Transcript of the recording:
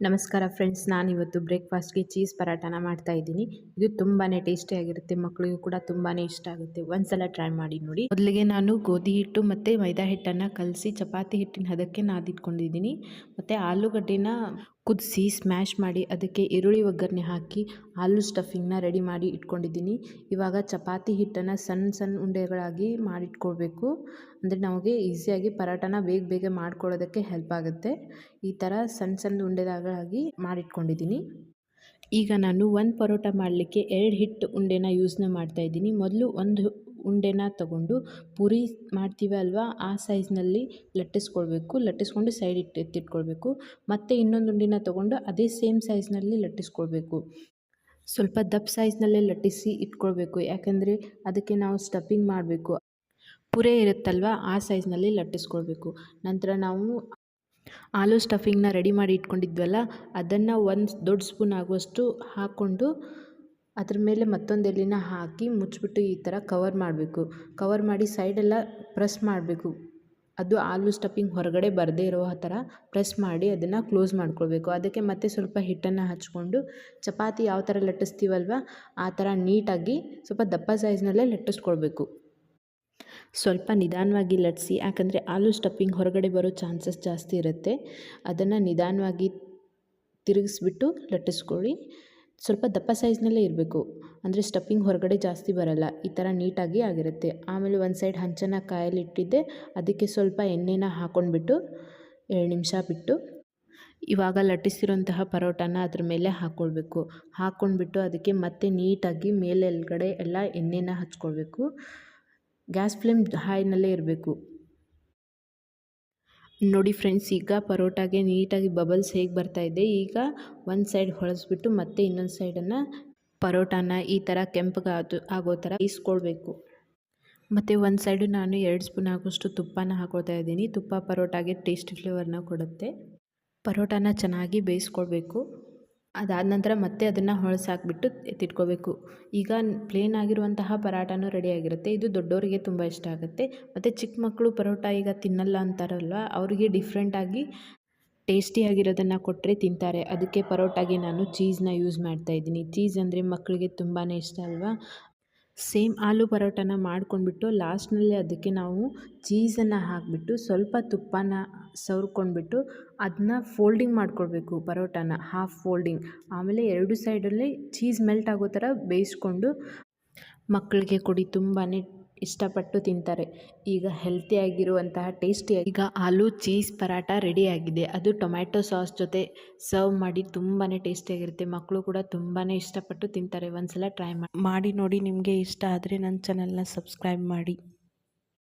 ನಮಸ್ಕಾರ ಫ್ರೆಂಡ್ಸ್, ನಾನಿವತ್ತು ಬ್ರೇಕ್ಫಾಸ್ಟ್‌ಗೆ ಚೀಸ್ ಪರಾಟಾನ ಮಾಡ್ತಾ ಇದ್ದೀನಿ. ಇದು ತುಂಬಾನೇ ಟೇಸ್ಟಿಯಾಗಿರುತ್ತೆ. ಮಕ್ಕಳಿಗೂ ಕೂಡ ತುಂಬಾನೇ ಇಷ್ಟ ಆಗುತ್ತೆ. ಒಂದ್ಸಲ ಟ್ರೈ ಮಾಡಿ ನೋಡಿ. ಮೊದಲಿಗೆ ನಾನು ಗೋಧಿ ಹಿಟ್ಟು ಮತ್ತು ಮೈದಾ ಹಿಟ್ಟನ್ನು ಕಲಸಿ ಚಪಾತಿ ಹಿಟ್ಟಿನ ಹದಕ್ಕೆ ನಾದಿಟ್ಕೊಂಡಿದ್ದೀನಿ. ಮತ್ತು ಆಲೂಗಡ್ಡೆನ ಕುದಿಸಿ ಸ್ಮ್ಯಾಶ್ ಮಾಡಿ ಅದಕ್ಕೆ ಈರುಳ್ಳಿ ಒಗ್ಗರಣೆ ಹಾಕಿ ಆಲೂ ಸ್ಟಫಿಂಗ್ನ ರೆಡಿ ಮಾಡಿ ಇಟ್ಕೊಂಡಿದ್ದೀನಿ. ಇವಾಗ ಚಪಾತಿ ಹಿಟ್ಟನ್ನು ಸಣ್ಣ ಸಣ್ಣ ಉಂಡೆಗಳಾಗಿ ಮಾಡಿಟ್ಕೊಳ್ಬೇಕು. ಅಂದರೆ ನಮಗೆ ಈಸಿಯಾಗಿ ಪರಾಟಾನ ಬೇಗ ಮಾಡ್ಕೊಳ್ಳೋದಕ್ಕೆ ಹೆಲ್ಪ್ ಆಗುತ್ತೆ. ಈ ಥರ ಸಣ್ಣ ಸಣ್ಣ ಉಂಡೆಗಳಾಗಿ ಮಾಡಿಟ್ಕೊಂಡಿದ್ದೀನಿ. ಈಗ ನಾನು ಒಂದು ಪರೋಟ ಮಾಡಲಿಕ್ಕೆ 2 ಹಿಟ್ಟು ಉಂಡೆನ ಯೂಸ್ನ ಮಾಡ್ತಾಯಿದ್ದೀನಿ. ಮೊದಲು ಒಂದು ಉಂಡೆನ ತಗೊಂಡು ಪೂರಿ ಮಾಡ್ತೀವಿ ಅಲ್ವಾ, ಆ ಸೈಜ್ನಲ್ಲಿ ಲಟ್ಟಿಸ್ಕೊಂಡು ಸೈಡ್ ಎತ್ತಿಟ್ಕೊಳ್ಬೇಕು. ಮತ್ತು ಇನ್ನೊಂದು ಉಂಡೆನ ತೊಗೊಂಡು ಅದೇ ಸೇಮ್ ಸೈಜ್ನಲ್ಲಿ ಲಟ್ಟಿಸ್ಕೊಳ್ಬೇಕು. ಸ್ವಲ್ಪ ದಪ್ಪ ಸೈಜ್ನಲ್ಲೇ ಲಟ್ಟಿಸಿ ಇಟ್ಕೊಳ್ಬೇಕು, ಯಾಕಂದರೆ ಅದಕ್ಕೆ ನಾವು ಸ್ಟಫಿಂಗ್ ಮಾಡಬೇಕು. ಪೂರೆ ಇರುತ್ತಲ್ವ, ಆ ಸೈಜ್ನಲ್ಲಿ ಲಟ್ಟಿಸ್ಕೊಳ್ಬೇಕು. ನಂತರ ನಾವು ಆಲೂ ಸ್ಟಫಿಂಗ್ನ ರೆಡಿ ಮಾಡಿ ಇಟ್ಕೊಂಡಿದ್ವಲ್ಲ, ಅದನ್ನು ಒಂದು ದೊಡ್ಡ ಸ್ಪೂನ್ ಆಗುವಷ್ಟು ಹಾಕ್ಕೊಂಡು ಅದ್ರ ಮೇಲೆ ಮತ್ತೊಂದು ಎಲೆನ ಹಾಕಿ ಮುಚ್ಚಿಬಿಟ್ಟು ಈ ಥರ ಕವರ್ ಮಾಡಿ ಸೈಡೆಲ್ಲ ಪ್ರೆಸ್ ಮಾಡಬೇಕು. ಅದು ಆಲೂ ಸ್ಟಫಿಂಗ್ ಹೊರಗಡೆ ಬರದೇ ಇರೋ ಥರ ಪ್ರೆಸ್ ಮಾಡಿ ಅದನ್ನು ಕ್ಲೋಸ್ ಮಾಡ್ಕೊಳ್ಬೇಕು. ಅದಕ್ಕೆ ಮತ್ತೆ ಸ್ವಲ್ಪ ಹಿಟ್ಟನ್ನು ಹಚ್ಕೊಂಡು ಚಪಾತಿ ಯಾವ ಥರ ಲಟ್ಟಿಸ್ತೀವಲ್ವ, ಆ ಥರ ನೀಟಾಗಿ ಸ್ವಲ್ಪ ದಪ್ಪ ಸೈಜ್ನಲ್ಲೇ ಲಟ್ಟಿಸ್ಕೊಳ್ಬೇಕು. ಸ್ವಲ್ಪ ನಿಧಾನವಾಗಿ ಲಟ್ಟಿಸಿ, ಯಾಕಂದರೆ ಆಲೂ ಸ್ಟಫಿಂಗ್ ಹೊರಗಡೆ ಬರೋ ಚಾನ್ಸಸ್ ಜಾಸ್ತಿ ಇರುತ್ತೆ. ಅದನ್ನು ನಿಧಾನವಾಗಿ ತಿರುಗಿಸ್ಬಿಟ್ಟು ಲಟ್ಟಿಸ್ಕೊಳ್ಳಿ. ಸ್ವಲ್ಪ ದಪ್ಪ ಸೈಜ್ನಲ್ಲೇ ಇರಬೇಕು, ಅಂದರೆ ಸ್ಟಫಿಂಗ್ ಹೊರಗಡೆ ಜಾಸ್ತಿ ಬರಲ್ಲ. ಈ ಥರ ನೀಟಾಗಿ ಆಗಿರುತ್ತೆ. ಆಮೇಲೆ ಒಂದು ಸೈಡ್ ಹಂಚನ್ನು ಕಾಯಲಿಟ್ಟಿದ್ದೆ, ಅದಕ್ಕೆ ಸ್ವಲ್ಪ ಎಣ್ಣೆನ ಹಾಕ್ಕೊಂಡ್ಬಿಟ್ಟು 2 ನಿಮಿಷ ಬಿಟ್ಟು ಇವಾಗ ಲಟ್ಟಿಸಿರೋಂತಹ ಪರೋಟಾನ ಅದ್ರ ಮೇಲೆ ಹಾಕ್ಕೊಂಡ್ಬಿಟ್ಟು ಅದಕ್ಕೆ ಮತ್ತೆ ನೀಟಾಗಿ ಮೇಲೆಲ್ಗಡೆ ಎಲ್ಲ ಎಣ್ಣೆನ ಹಚ್ಕೊಳ್ಬೇಕು. ಗ್ಯಾಸ್ ಫ್ಲೇಮ್ ಹೈನಲ್ಲೇ ಇರಬೇಕು. ನೋಡಿ ಫ್ರೆಂಡ್ಸ್, ಈಗ ಪರೋಟಾಗೆ ನೀಟಾಗಿ ಬಬಲ್ಸ್ ಹೇಗೆ ಬರ್ತಾಯಿದೆ. ಈಗ ಒಂದು ಸೈಡ್ ಹೊಳಸ್ಬಿಟ್ಟು ಮತ್ತೆ ಇನ್ನೊಂದು ಸೈಡನ್ನು ಪರೋಟಾನ ಈ ಥರ ಕೆಂಪಗೆ ಆಗೋ ಥರ ಬೇಯಿಸ್ಕೊಳ್ಬೇಕು. ಮತ್ತು ಒಂದು ಸೈಡು ನಾನು 2 ಸ್ಪೂನ್ ಆಗೋಷ್ಟು ತುಪ್ಪನ ಹಾಕ್ಕೊಳ್ತಾ ಇದ್ದೀನಿ. ತುಪ್ಪ ಪರೋಟಾಗೆ ಟೇಸ್ಟಿ ಫ್ಲೇವರ್ನ ಕೊಡುತ್ತೆ. ಪರೋಟಾನ ಚೆನ್ನಾಗಿ ಬೇಯಿಸ್ಕೊಳ್ಬೇಕು. ಅದಾದ ನಂತರ ಮತ್ತೆ ಅದನ್ನು ಹೊಳಸಾಕ್ಬಿಟ್ಟು ಎತ್ತಿಟ್ಕೋಬೇಕು. ಈಗ ಪ್ಲೇನ್ ಆಗಿರುವಂತಹ ಪರಾಟನೂ ರೆಡಿಯಾಗಿರುತ್ತೆ. ಇದು ದೊಡ್ಡವರಿಗೆ ತುಂಬ ಇಷ್ಟ ಆಗುತ್ತೆ. ಮತ್ತು ಚಿಕ್ಕ ಮಕ್ಕಳು ಪರೋಟ ಈಗ ತಿನ್ನಲ್ಲ ಅಂತಾರಲ್ವ, ಅವರಿಗೆ ಡಿಫ್ರೆಂಟಾಗಿ ಟೇಸ್ಟಿಯಾಗಿರೋದನ್ನು ಕೊಟ್ಟರೆ ತಿಂತಾರೆ. ಅದಕ್ಕೆ ಪರೋಟಾಗೆ ನಾನು ಚೀಸ್ನ ಯೂಸ್ ಮಾಡ್ತಾಯಿದ್ದೀನಿ. ಚೀಸ್ ಅಂದರೆ ಮಕ್ಕಳಿಗೆ ತುಂಬಾ ಇಷ್ಟ ಅಲ್ವಾ. ಸೇಮ್ ಆಲೂ ಪರೋಟನ ಮಾಡ್ಕೊಂಡ್ಬಿಟ್ಟು ಲಾಸ್ಟ್ನಲ್ಲಿ ಅದಕ್ಕೆ ನಾವು ಚೀಸನ್ನು ಹಾಕಿಬಿಟ್ಟು ಸ್ವಲ್ಪ ತುಪ್ಪನ ಸವರ್ಕೊಂಡ್ಬಿಟ್ಟು ಅದನ್ನ ಫೋಲ್ಡಿಂಗ್ ಮಾಡ್ಕೊಳ್ಬೇಕು. ಪರೋಟಾನ ಹಾಫ್ ಫೋಲ್ಡಿಂಗ್, ಆಮೇಲೆ 2 ಸೈಡಲ್ಲಿ ಚೀಸ್ ಮೆಲ್ಟ್ ಆಗೋ ಥರ ಬೇಯಿಸ್ಕೊಂಡು ಮಕ್ಕಳಿಗೆ ಕೊಡಿ. ತುಂಬಾ ಇಷ್ಟಪಟ್ಟು ತಿಂತಾರೆ. ಈಗ ಹೆಲ್ತಿಯಾಗಿರುವಂತಹ ಟೇಸ್ಟಿಯಾಗಿ ಈಗ ಆಲೂ ಚೀಸ್ ಪರಾಟ ರೆಡಿಯಾಗಿದೆ. ಅದು ಟೊಮ್ಯಾಟೊ ಸಾಸ್ ಜೊತೆ ಸರ್ವ್ ಮಾಡಿ ತುಂಬಾ ಟೇಸ್ಟಿಯಾಗಿರುತ್ತೆ. ಮಕ್ಕಳು ಕೂಡ ತುಂಬಾ ಇಷ್ಟಪಟ್ಟು ತಿಂತಾರೆ. ಒಂದ್ಸಲ ಟ್ರೈ ಮಾಡಿ ನೋಡಿ. ನಿಮಗೆ ಇಷ್ಟ ಆದರೆ ನನ್ನ ಚಾನಲ್ನ ಸಬ್ಸ್ಕ್ರೈಬ್ ಮಾಡಿ.